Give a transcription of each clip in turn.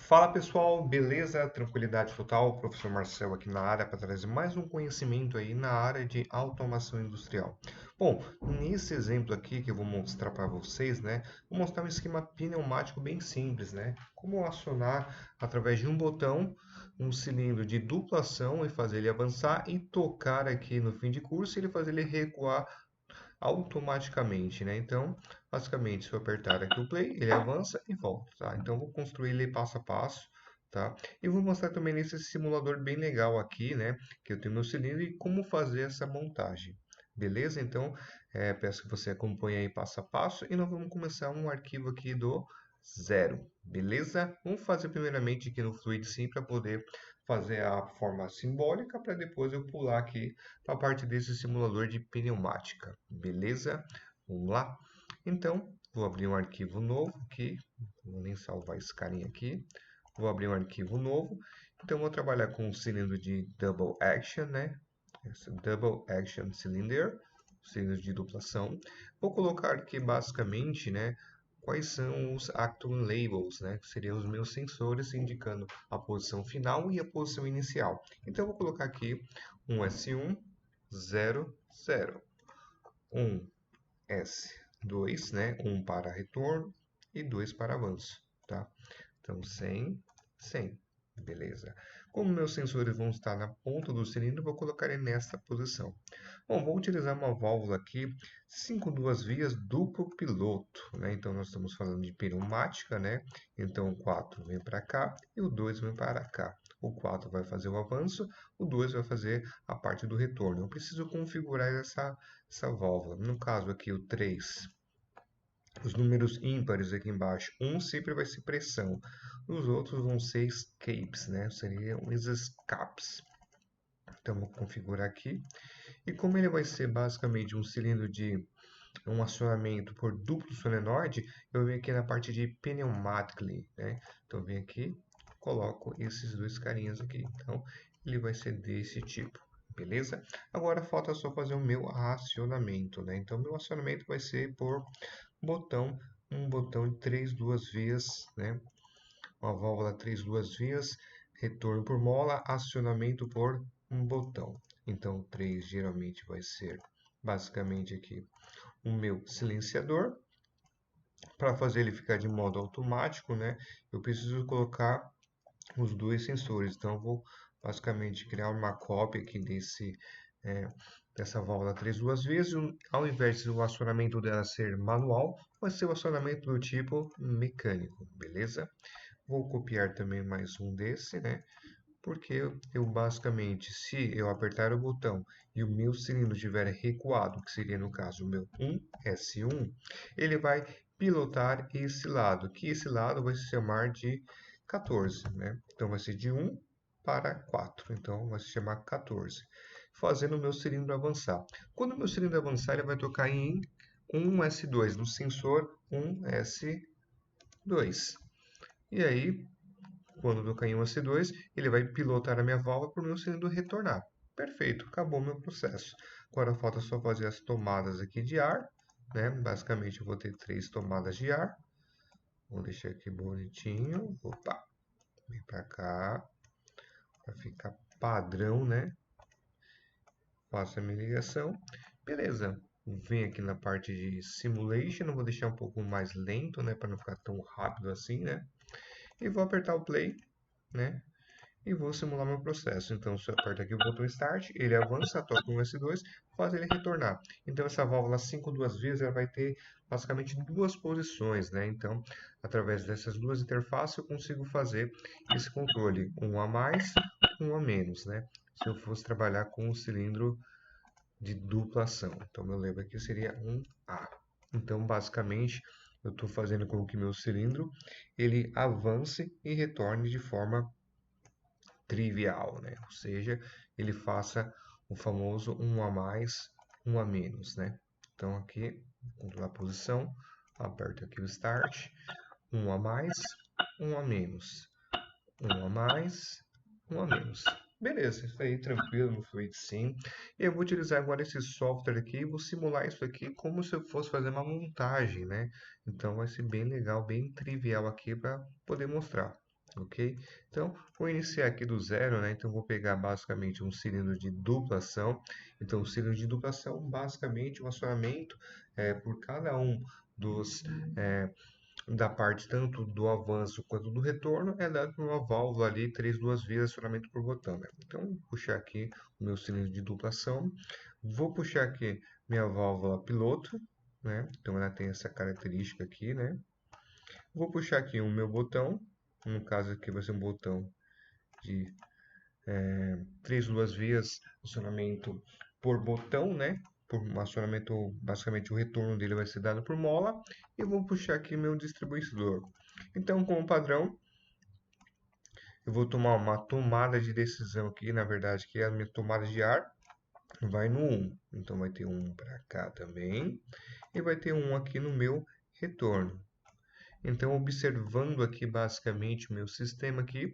Fala pessoal, beleza? Tranquilidade total? Professor Marcel aqui na área para trazer mais um conhecimento aí na área de automação industrial. Bom, nesse exemplo aqui que eu vou mostrar para vocês, né? Vou mostrar um esquema pneumático bem simples, né? Como acionar através de um botão um cilindro de dupla ação e fazer ele avançar e tocar aqui no fim de curso e ele fazer ele recuar automaticamente, né? Então, basicamente, se eu apertar aqui o play, ele avança e volta, tá? Então, eu vou construir ele passo a passo, tá? E vou mostrar também nesse simulador bem legal aqui, né? Que eu tenho meu cilindro e como fazer essa montagem. Beleza? Então, peço que você acompanhe aí passo a passo e nós vamos começar um arquivo aqui do zero, beleza? Vamos fazer primeiramente aqui no Fluid Sim para poder fazer a forma simbólica para depois eu pular aqui para a parte desse simulador de pneumática, beleza? Vamos lá? Então, vou abrir um arquivo novo aqui, vou nem salvar esse carinha aqui, vou abrir um arquivo novo, então vou trabalhar com o cilindro de Double Action, né? Esse Double Action Cylinder, cilindro de duplação. Vou colocar aqui basicamente, né? Quais são os Actuum Labels, né? Que seriam os meus sensores indicando a posição final e a posição inicial. Então, eu vou colocar aqui um S1, 0, 0. Um S2, né? Um para retorno e 2 para avanço, tá? Então, 100, 100. Beleza. Como meus sensores vão estar na ponta do cilindro, vou colocar ele nesta posição. Bom, vou utilizar uma válvula aqui, 5 duas vias, duplo piloto, né? Então, nós estamos falando de pneumática, né? Então, o 4 vem para cá e o 2 vem para cá. O 4 vai fazer o avanço, o 2 vai fazer a parte do retorno. Eu preciso configurar essa válvula. No caso aqui, o 3, os números ímpares aqui embaixo, um sempre vai ser pressão. Os outros vão ser escapes, né? Seriam os escapes. Então, vou configurar aqui. E como ele vai ser basicamente um cilindro de um acionamento por duplo solenoide, eu venho aqui na parte de pneumatically, né? Então, eu venho aqui, coloco esses dois carinhas aqui. Então, ele vai ser desse tipo, beleza? Agora, falta só fazer o meu acionamento, né? Então, meu acionamento vai ser por botão, um botão de 3 duas vias, né? Uma válvula 3 duas vias, retorno por mola, acionamento por um botão. Então, 3 geralmente vai ser basicamente aqui o meu silenciador. Para fazer ele ficar de modo automático, né, eu preciso colocar os dois sensores. Então, eu vou basicamente criar uma cópia aqui dessa válvula 3 duas vezes. Ao invés do acionamento dela ser manual, vai ser o acionamento do tipo mecânico, beleza? Vou copiar também mais um desse, né? Porque eu basicamente, se eu apertar o botão e o meu cilindro estiver recuado, que seria no caso o meu 1S1, ele vai pilotar esse lado, que esse lado vai se chamar de 14, né? Então vai ser de 1 para 4, então vai se chamar 14, fazendo o meu cilindro avançar. Quando o meu cilindro avançar, ele vai tocar em 1S2, no sensor 1S2. E aí, quando eu tocar em 1S2, ele vai pilotar a minha válvula para o meu cilindro retornar. Perfeito, acabou o meu processo. Agora falta só fazer as tomadas aqui de ar, né? Basicamente eu vou ter 3 tomadas de ar. Vou deixar aqui bonitinho. Opa, vem para cá, para ficar padrão, né? Faço a minha ligação. Beleza. Vem aqui na parte de simulation, eu vou deixar um pouco mais lento, né, para não ficar tão rápido assim, né? E vou apertar o play, né? E vou simular meu processo. Então, se eu aperto aqui o botão Start, ele avança, toca um S2, faz ele retornar. Então, essa válvula 5 duas vezes, ela vai ter basicamente duas posições, né? Então, através dessas duas interfaces, eu consigo fazer esse controle, um a mais, um a menos, né? Se eu fosse trabalhar com um cilindro de dupla ação. Então, meu lembro aqui seria um A. Então, basicamente, eu estou fazendo com que meu cilindro ele avance e retorne de forma trivial, né? Ou seja, ele faça o famoso um a mais, um a menos, né? Então aqui, controlar a posição, aperto aqui o Start, um a mais, um a menos, um a mais, um a menos. Beleza, isso aí tranquilo no Fluid Sim. E eu vou utilizar agora esse software aqui e vou simular isso aqui como se eu fosse fazer uma montagem, né? Então vai ser bem legal, bem trivial aqui para poder mostrar. ok? Então, vou iniciar aqui do zero, né? Então, vou pegar basicamente um cilindro de dupla ação. Então, o cilindro de dupla ação, basicamente, o acionamento por cada um dos da parte tanto do avanço quanto do retorno é dado por uma válvula ali, 2 vias, acionamento por botão, né? Então, vou puxar aqui o meu cilindro de dupla ação, vou puxar aqui minha válvula piloto, né? Então, ela tem essa característica aqui, né? Vou puxar aqui o meu botão, no caso aqui vai ser um botão de 2 vias, acionamento por botão, né? Por um acionamento, basicamente o retorno dele vai ser dado por mola. E vou puxar aqui meu distribuidor. Então, como padrão, eu vou tomar uma tomada de decisão aqui, na verdade, que é a minha tomada de ar vai no 1. Então, vai ter um para cá também. E vai ter um aqui no meu retorno. Então, observando aqui basicamente o meu sistema aqui,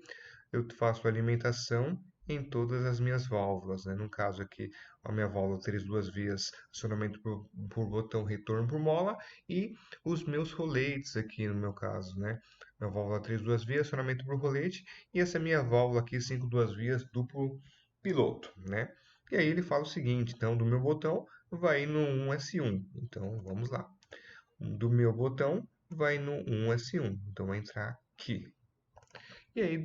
eu faço alimentação em todas as minhas válvulas, né? No caso aqui, a minha válvula tem 2 vias, acionamento por botão, retorno por mola, e os meus roletes aqui no meu caso, né? Minha válvula 2 vias, acionamento por rolete, e essa minha válvula aqui, 2 vias, duplo piloto, né? E aí ele fala o seguinte, então, do meu botão vai no 1S1. Então, vamos lá. Do meu botão vai no 1S1. Então, vai entrar aqui. E aí,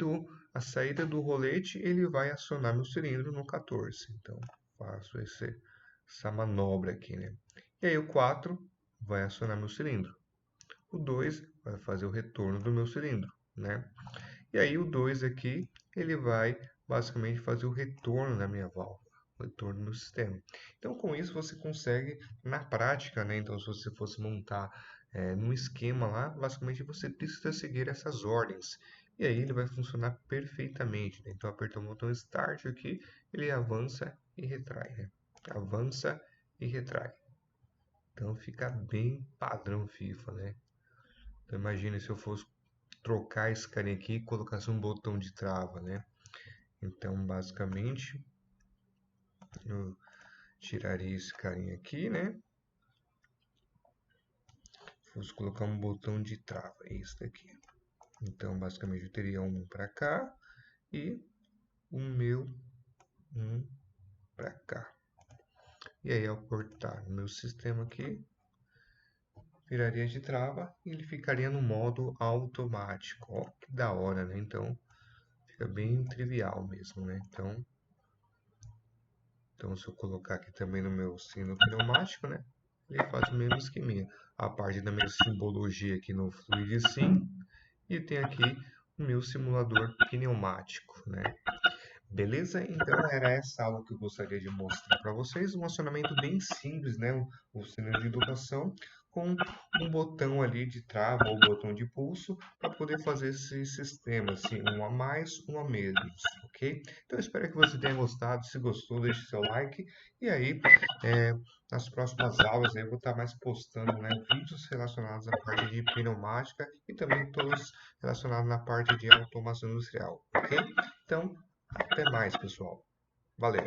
a saída do rolete, ele vai acionar meu cilindro no 14. Então, faço essa manobra aqui, né? E aí, o 4 vai acionar meu cilindro. O 2 vai fazer o retorno do meu cilindro, né? E aí, o 2 aqui, ele vai basicamente fazer o retorno da minha válvula, o retorno do meu sistema. Então, com isso, você consegue, na prática, né? Então, se você fosse montar num esquema lá, basicamente você precisa seguir essas ordens. E aí ele vai funcionar perfeitamente, né? Então, apertar o botão Start aqui, ele avança e retrai, né? Avança e retrai. Então, fica bem padrão FIFA, né? Então, imagine se eu fosse trocar esse carinha aqui e colocasse um botão de trava, né? Então, basicamente, eu tiraria esse carinha aqui, né? Fosse colocar um botão de trava, esse daqui. Então, basicamente, eu teria um para cá e o meu um para cá. E aí, ao cortar o meu sistema aqui, viraria de trava e ele ficaria no modo automático. Ó, que da hora, né? Então, fica bem trivial mesmo, né? Então, se eu colocar aqui também no meu sino pneumático, né? Ele faz o mesmo esqueminha. A parte da minha simbologia aqui no Fluid Sim. E tem aqui o meu simulador pneumático, né? Beleza? Então era essa aula que eu gostaria de mostrar para vocês. Um acionamento bem simples, né? O cilindro de indução com um botão ali de trava ou botão de pulso para poder fazer esse sistema, assim, um a mais, um a menos, ok? Então espero que você tenha gostado. Se gostou, deixe seu like. E aí, nas próximas aulas eu vou estar mais postando, né, vídeos relacionados à parte de pneumática e também todos relacionados na parte de automação industrial, ok? Então, até mais, pessoal. Valeu!